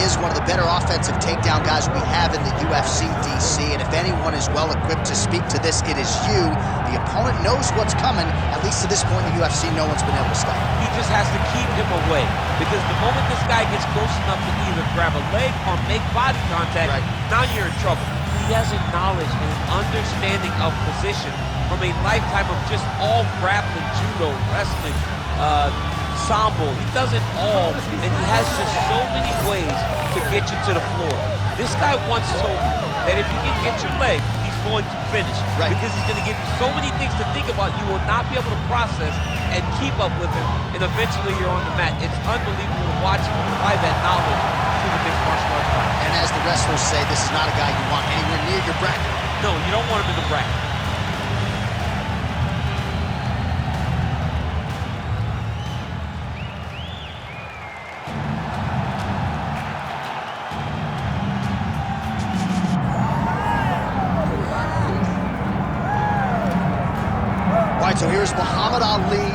is one of the better offensive takedown guys we have in the UFC, DC, and if anyone is well equipped to speak to this, it is you. The opponent knows what's coming. At least to this point in the UFC, no one's been able to stop him. He just has to keep him away, because the moment this guy gets close enough to either grab a leg or make body contact, now you're in trouble. He has a knowledge and an understanding of position from a lifetime of just all grappling, judo, wrestling, sambo. He does it all, and he has just so many ways to get you to the floor. This guy once told me that if you can get your leg, he's going to finish. Because he's going to give you so many things to think about, you will not be able to process and keep up with him, and eventually you're on the mat. It's unbelievable to watch him apply that knowledge to the mixed martial arts fight. And as the wrestlers say, this is not a guy you want anywhere near your bracket. No, you don't want him in the bracket. So here's Muhammad Ali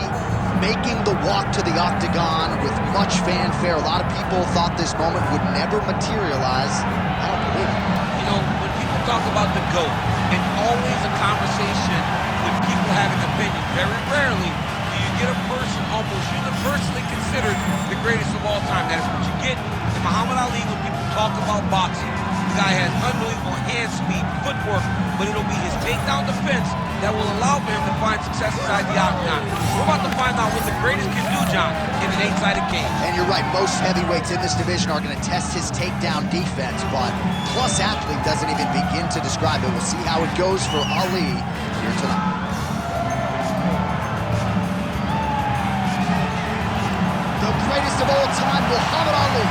making the walk to the octagon with much fanfare. A lot of people thought this moment would never materialize. I don't believe it. You know, when people talk about the GOAT, it's always a conversation with people having opinions. Very rarely do you get a person almost universally considered the greatest of all time. That is what you get in Muhammad Ali when people talk about boxing. The guy has unbelievable hand speed, footwork, but it'll be his takedown defense that will allow for him to find success inside the octagon. We're about to find out what the greatest can do, John, in an 8-sided cage. And you're right, most heavyweights in this division are going to test his takedown defense, but Plus Athlete doesn't even begin to describe it. We'll see how it goes for Ali here tonight. The greatest of all time, Muhammad Ali,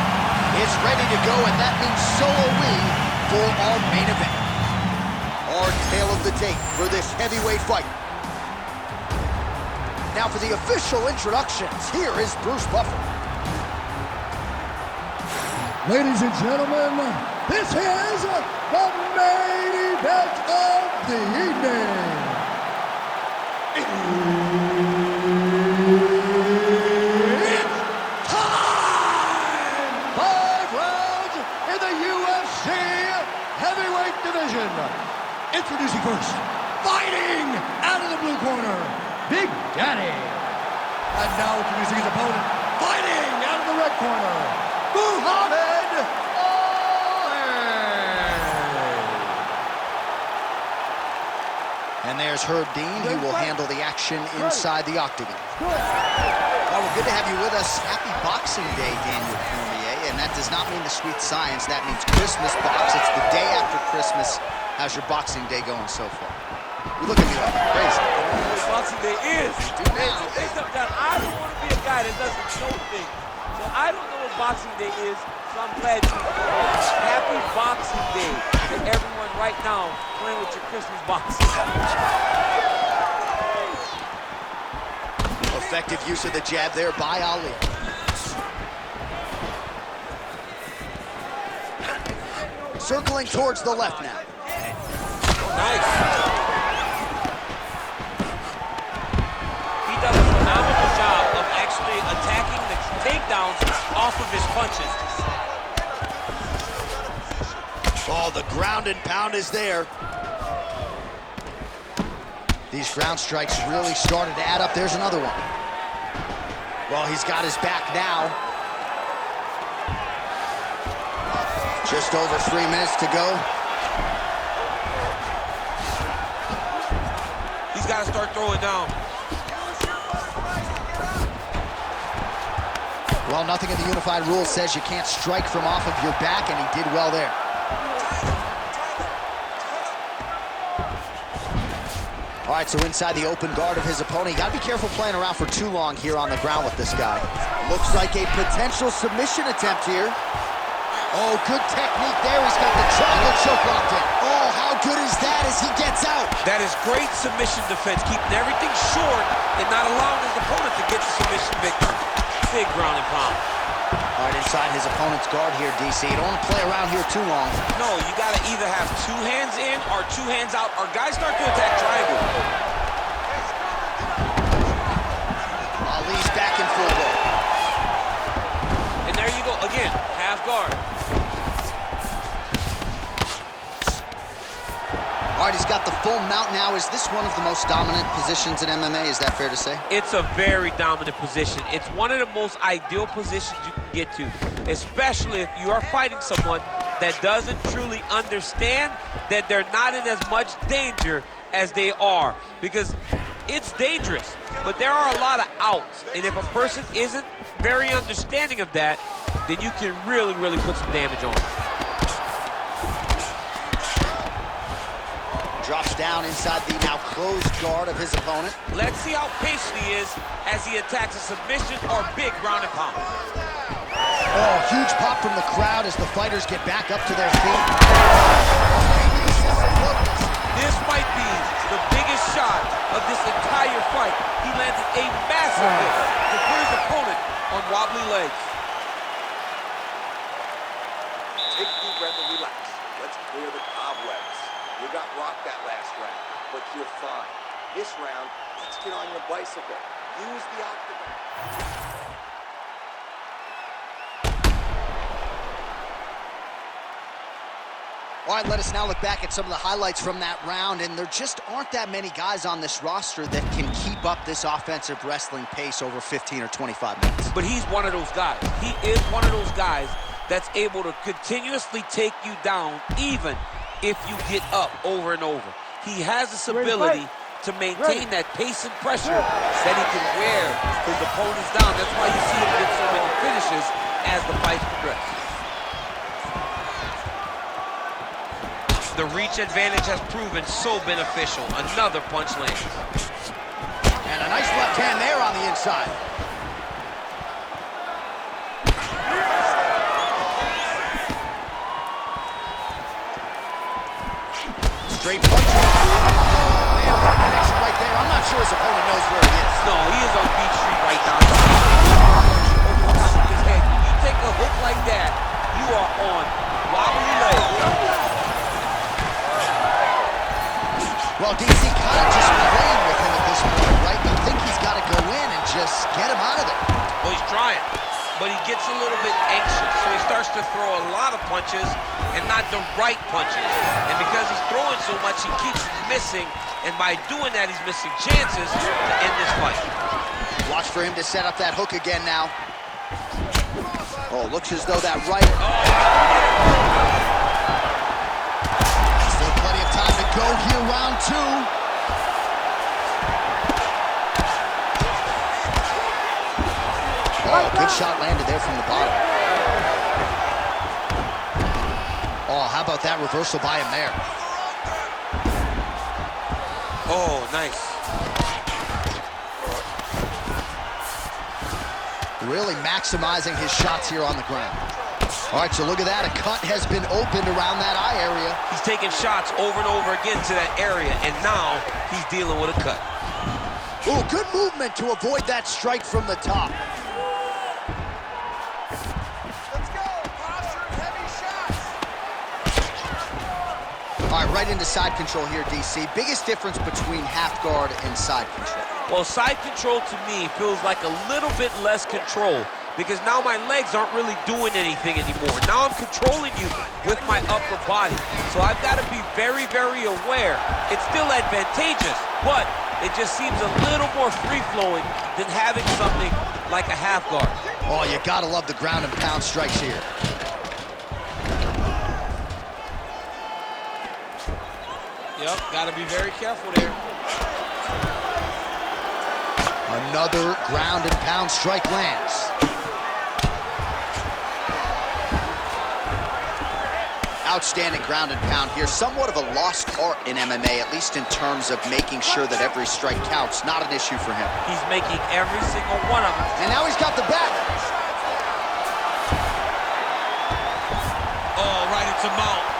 is ready to go, and that means so are we for our main event. Our tale of the tape for this heavyweight fight. Now for the official introductions, here is Bruce Buffer. Ladies and gentlemen, this is the main event of the evening. It's time! 5 rounds in the UFC heavyweight division. Introducing first, fighting out of the blue corner, Big Daddy. And now introducing his opponent, fighting out of the red corner, Muhammad Ali. And there's Herb Dean. He will handle the action inside the octagon. Well, we're good to have you with us. Happy Boxing Day, Daniel Cormier. And that does not mean the sweet science. That means Christmas box. It's the day after Christmas. How's your Boxing Day going so far? You look at me like I'm crazy. Boxing Day is. I don't want to be a guy that doesn't know things. So I don't know what Boxing Day is, so I'm glad you know. Happy Boxing Day to everyone right now playing with your Christmas boxing. Effective use of the jab there by Ali. Circling towards the left now. Nice. He does a phenomenal job of actually attacking the takedowns off of his punches. Oh, the ground and pound is there. These ground strikes really started to add up. There's another one. Well, he's got his back now. Just over 3 minutes to go. He's got to start throwing down. Well, nothing in the unified rules says you can't strike from off of your back, and he did well there. All right, so inside the open guard of his opponent. You gotta be careful playing around for too long here on the ground with this guy. Looks like a potential submission attempt here. Oh, good technique there. He's got the triangle choke locked in. Oh, how good is that as he gets out? That is great submission defense, keeping everything short and not allowing his opponent to get the submission victory. Big ground and pound. All right, inside his opponent's guard here, DC. You don't want to play around here too long. No, you got to either have 2 hands in or 2 hands out, or guys start to attack triangle. Ali's back in full guard. And there you go, again, half guard. he's got the full mount now. Is this one of the most dominant positions in MMA? Is that fair to say? It's a very dominant position. It's one of the most ideal positions you can get to, especially if you are fighting someone that doesn't truly understand that they're not in as much danger as they are, because it's dangerous, but there are a lot of outs, and if a person isn't very understanding of that, then you can really, really put some damage on them. Drops down inside the now closed guard of his opponent. Let's see how patient he is as he attacks a submission or big ground and pound. Oh, huge pop from the crowd as the fighters get back up to their feet. This might be the biggest shot of this entire fight. He landed a massive hit to put his opponent on wobbly legs. Take a deep breath and relax. Let's clear the cobwebs. You got rocked that last round, but you're fine. This round, let's get on your bicycle. Use the octagon. All right, let us now look back at some of the highlights from that round, and there just aren't that many guys on this roster that can keep up this offensive wrestling pace over 15 or 25 minutes. But he's one of those guys. He is one of those guys that's able to continuously take you down even if you get up over and over. He has this ability to maintain that pace and pressure that he can wear his opponents down. That's why you see him get so many finishes as the fights progress. The reach advantage has proven so beneficial. Another punch lands. And a nice left hand there on the inside. Straight punch. Man, what a connection right there. I'm not sure his opponent knows where he is. No, he is on Beach Street right now. His head. You take a hook like that, you are on wobbly legs. Well, DC kind of just playing with him at this point, right? You think he's got to go in and just get him out of there. Well, he's trying, but he gets a little bit anxious, so he starts to throw a lot of punches and not the right punches. And because he's throwing so much, he keeps missing, and by doing that, he's missing chances to end this fight. Watch for him to set up that hook again now. Oh, looks as though that right... Still plenty of time to go here, round two. Oh, good shot landed there from the bottom. Oh, how about that reversal by him there? Oh, nice. Really maximizing his shots here on the ground. All right, so look at that. A cut has been opened around that eye area. He's taking shots over and over again to that area, and now he's dealing with a cut. Ooh, good movement to avoid that strike from the top. Let's go. Posture, heavy shots. All right, right into side control here, DC. Biggest difference between half guard and side control? Well, side control to me feels like a little bit less control, because now my legs aren't really doing anything anymore. Now I'm controlling you with my upper body. So I've got to be very, very aware. It's still advantageous, but it just seems a little more free-flowing than having something like a half guard. Oh, you got to love the ground and pound strikes here. Yep, got to be very careful there. Another ground and pound strike lands. Outstanding ground and pound here. Somewhat of a lost art in MMA, at least in terms of making sure that every strike counts. Not an issue for him. He's making every single one of them. And now he's got the back. Oh, right into mount.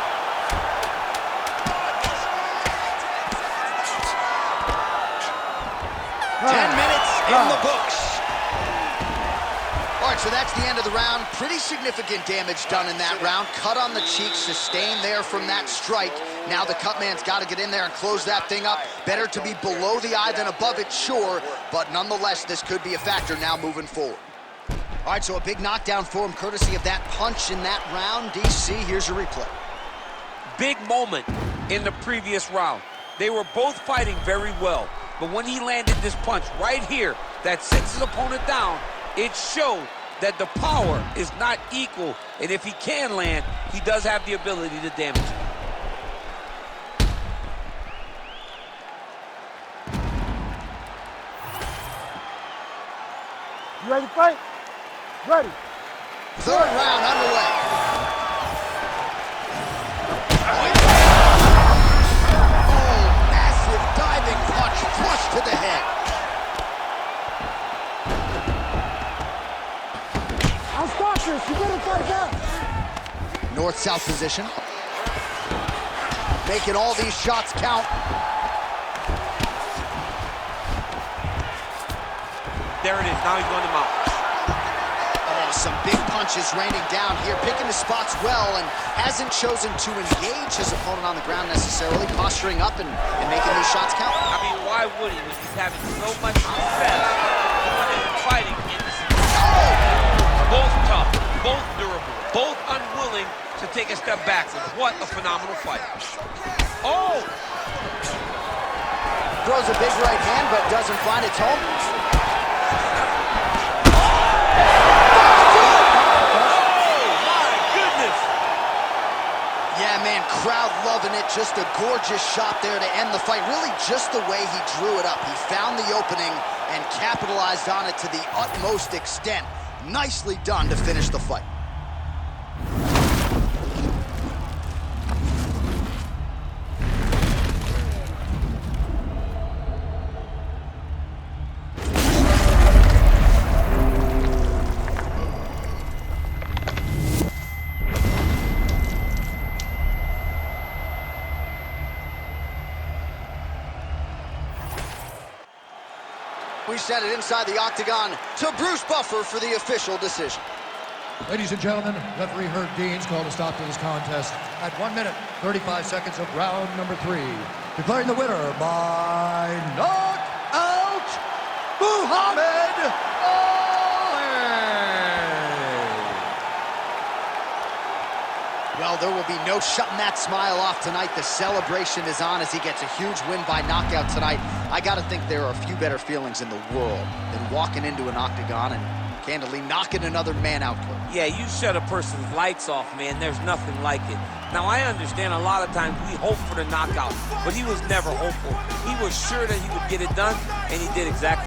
In the books. All right, so that's the end of the round. Pretty significant damage done in that round. Cut on the cheek, sustained there from that strike. Now the cut man's got to get in there and close that thing up. Better to be below the eye than above it, sure, but nonetheless, this could be a factor now moving forward. All right, so a big knockdown for him, courtesy of that punch in that round. DC, here's your replay. Big moment in the previous round. They were both fighting very well, but when he landed this punch right here that sits his opponent down, it showed that the power is not equal, and if he can land, he does have the ability to damage him. You ready to fight? Ready. Third round underway. Oh, massive diving punch flush to the head. I'll stop this. You better fight back. North-south position. Making all these shots count. There it is. Now he's going to mount. Oh, some big punches raining down here, picking his spots well, and hasn't chosen to engage his opponent on the ground necessarily, posturing up and making these shots count. I mean, why would he when he's having so much success going in and fighting in this? Both tough, both durable, both unwilling to take a step backwards. What a phenomenal fight. Oh! Throws a big right hand, but doesn't find its home. Yeah, man, crowd loving it. Just a gorgeous shot there to end the fight. Really just the way he drew it up. He found the opening and capitalized on it to the utmost extent. Nicely done to finish the fight. We set it inside the octagon to Bruce Buffer for the official decision. Ladies and gentlemen, referee Herb Deans called a stop to this contest at 1 minute, 35 seconds of round number 3. Declaring the winner by knockout, Muhammad Ali! Well, there will be no shutting that smile off tonight. The celebration is on as he gets a huge win by knockout tonight. I got to think there are a few better feelings in the world than walking into an octagon and candidly knocking another man out. Yeah, you shut a person's lights off, man. There's nothing like it. Now, I understand a lot of times we hope for the knockout, but he was never hopeful. He was sure that he would get it done, and he did exactly